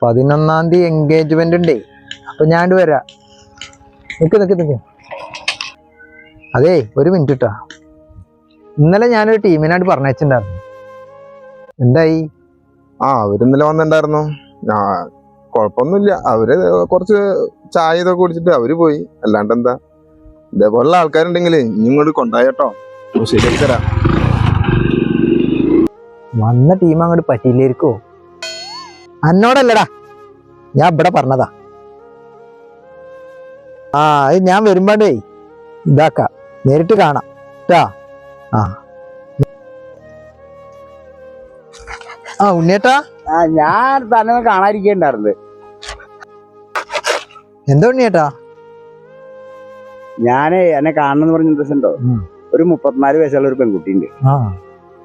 11-ാം തീയതി എൻഗേജ്മെന്റ് ഉണ്ടേ. അപ്പൊ ഞാൻ വരാ. നിക്ക്. അതേ, ഒരു മിനിറ്റ് ഇട്ടാ. ഇന്നലെ ഞാനൊരു ടീമിനായിട്ട് പറഞ്ഞിട്ടുണ്ടായിരുന്നു. എന്തായി? അവര് ഇന്നലെ വന്നിട്ടുണ്ടായിരുന്നു. കൊഴപ്പൊന്നുമില്ല. അവര് കുറച്ച് ചായ ഇതൊക്കെ കുടിച്ചിട്ട് അവര് പോയി. അല്ലാണ്ട് എന്താ, ഇതേപോലുള്ള ആൾക്കാരുണ്ടെങ്കിൽ ഇനി ഇങ്ങോട്ട് കൊണ്ടായിട്ടോ, ശരിയാക്കി തരാം. വന്ന ടീം അങ്ങോട്ട് പറ്റിയില്ലേരിക്കോ? എന്നോടല്ലടാ, ഞാൻ ഇവിടെ പറഞ്ഞതാ. അത് ഞാൻ വരുമ്പോണ്ടേ ഇതാക്കാം, നേരിട്ട് കാണാം ട്ടാ. ഉണ്ണിയേട്ടാ, ഞാൻ തന്നെ കാണാതിരിക്കണ്ടായിരുന്നത്. എന്താ ഉണ്ണിയേട്ടാ? ഞാന് എന്നെ കാണണമെന്ന് പറഞ്ഞ ഇൻട്രസ്റ്റ് ഉണ്ടോ? ഒരു 34 വയസ്സുള്ള ഒരു പെൺകുട്ടിയുണ്ട്.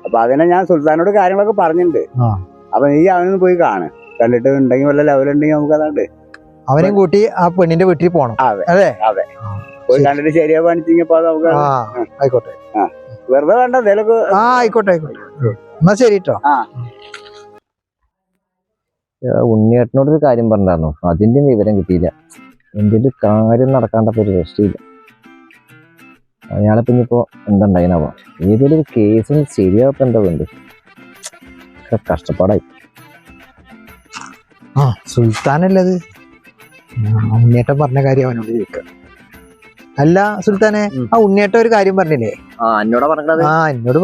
അപ്പൊ അതിനെ ഞാൻ സുൽത്താനോട് കാര്യങ്ങളൊക്കെ പറഞ്ഞിട്ടുണ്ട്. അപ്പൊ നീ അവനൊന്ന് പോയി കണ്ടിട്ട് ഉണ്ടെങ്കിൽ വല്ല ലെവലുണ്ടെങ്കിൽ നമുക്ക് അതാണ്ട് അവനെയും കൂട്ടി ആ പെണ്ണിന്റെ വീട്ടിൽ പോണം. അതെ പോയി കണ്ടിട്ട് ശരിയാ പണിച്ചപ്പോ നമുക്ക് ആയിക്കോട്ടെ. വെറുതെ വേണ്ട എന്തേലൊക്കെ. ആയിക്കോട്ടെ. എന്നാ ശരി കേട്ടോ. ഉണ്ണിയേട്ടനോട് ഒരു കാര്യം പറഞ്ഞായിരുന്നു, അതിന്റെ വിവരം കിട്ടിയില്ല. എന്തെങ്കിലും കാര്യം നടക്കാണ്ടപ്പോ ഒരു രക്ഷയില്ല. അയാളിപ്പോ ഇനിയിപ്പോ എന്താണ്ടായിനാവോ? ഏതൊരു കേസിന് ശരിയായപ്പോ എന്താ വേണ്ട, കഷ്ടപ്പാടായി. സുൽത്താനല്ലത്. ഉണ്ണിയേട്ടൻ പറഞ്ഞ കാര്യം അവനോട് ചോദിക്കാം. അല്ല സുൽത്താനെ, ആ ഉണ്ണിയേട്ടൻ ഒരു കാര്യം പറഞ്ഞില്ലേ? എന്നോട്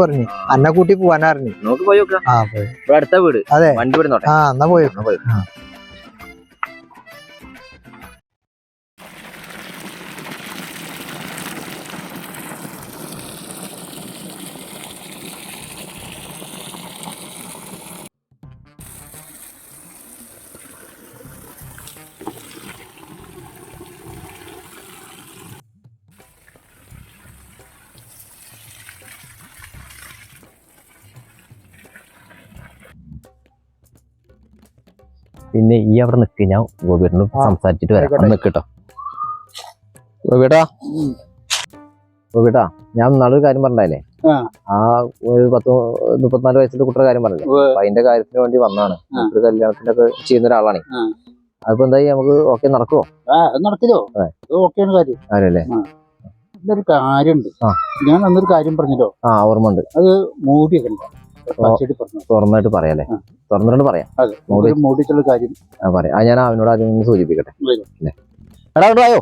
പറഞ്ഞു അന്നെ കൂട്ടി പോവാനറിഞ്ഞു. നമുക്ക് പോയി നോക്കാം. അടുത്ത വീട്. അതെ, വണ്ടി വിടുന്നോട്ടെ. എന്നാ പോയി. പിന്നെ ഈ അവിടെ നിൽക്കുക, ഞാൻ ഗോപിയേട്ടനോട് സംസാരിച്ചിട്ട് വരാം. നിൽക്കട്ടോ ഗോപിയേട്ടാ, ഞാൻ നാളൊരു കാര്യം പറഞ്ഞല്ലേ, ആ ഒരു 34 വയസ്സിന്റെ കുട്ടിയുടെ കാര്യം പറഞ്ഞില്ലേ, അപ്പൊ അതിന്റെ കാര്യത്തിന് വേണ്ടി വന്നാണ്. ഒരു കല്യാണത്തിന്റെ ഒക്കെ ചെയ്യുന്ന ഒരാളാണ്. അതിപ്പോ എന്തായി, നമുക്ക് ഓക്കെ നടക്കുവോ? നടക്കില്ലോ? കാര്യല്ലേ? ഒരു കാര്യമുണ്ട്. ഞാൻ അന്നൊരു കാര്യം പറഞ്ഞല്ലോ. ഓർമ്മ ഉണ്ട്. അത് മൂടിയൊക്കെ തുറന്നായിട്ട് പറയാല്ലേ? തുറന്നിട്ട് പറയാം. പറയാം. ഞാൻ അവനോട് ആദ്യം സൂചിപ്പിക്കട്ടെ. എടാ ആയോ,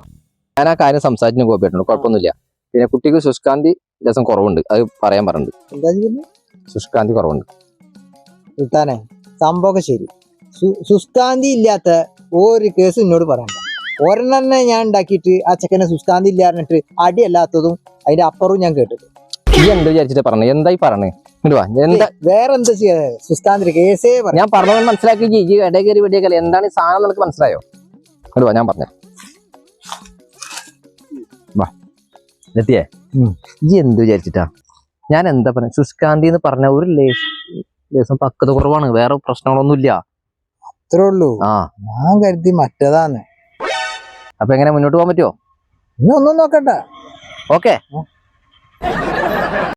ഞാൻ ആ കാര്യം സംസാരിച്ചു ഗോപിയേട്ടനോട്. കുഴപ്പമൊന്നുമില്ല. പിന്നെ കുട്ടിക്ക് ശുഷ്കാന്തി രസം കുറവുണ്ട്, അത് പറയാൻ പറഞ്ഞിട്ടുണ്ട്. ശുഷ്കാന്തി കുറവുണ്ട്. സുൽത്താനെ, സംഭവമൊക്കെ ശരി. ശുഷ്കാന്തി ഇല്ലാത്ത ഒരു കേസ് എന്നോട് പറയണ്ട. ഒരെണ്ണന്നെ ഞാൻ ഉണ്ടാക്കിയിട്ട് ആ ചെക്കനെ ശുഷ്കാന്തി ഇല്ല പറഞ്ഞിട്ട് അടിയല്ലാത്തതും അതിന്റെ അപ്പുറവും ഞാൻ കേട്ടിട്ട്. ഈ എന്ത് വിചാരിച്ചിട്ട് പറഞ്ഞേ? എന്തായി പറഞ്ഞേ? വേറെ എന്താ ചെയ്യാ? സുസ്താന്തിന്റെ കേസേ ഞാൻ പറഞ്ഞത് മനസ്സിലാക്കി. ഈ ഇടകേറി വെടിയേക്കല്ലേ, എന്താണ് ഈ സാധനം നിനക്ക് മനസ്സിലായോ? വാ, ഞാൻ പറഞ്ഞു. വാ എത്തിയേ. ഈ എന്ത് വിചാരിച്ചിട്ടാ? ഞാൻ എന്താ പറഞ്ഞ? ശുഷ്കാന്തി എന്ന് പറഞ്ഞ ഒരു ലേശം പക്വത കുറവാണ്, വേറെ പ്രശ്നങ്ങളൊന്നുമില്ല. അത്രേ ഉള്ളൂ. ഞാൻ കരുതി മറ്റേതാന്ന്. അപ്പൊ എങ്ങനെ മുന്നോട്ട് പോകാൻ പറ്റുമോ? ഇനി ഒന്നും നോക്കണ്ട. ഓക്കെ.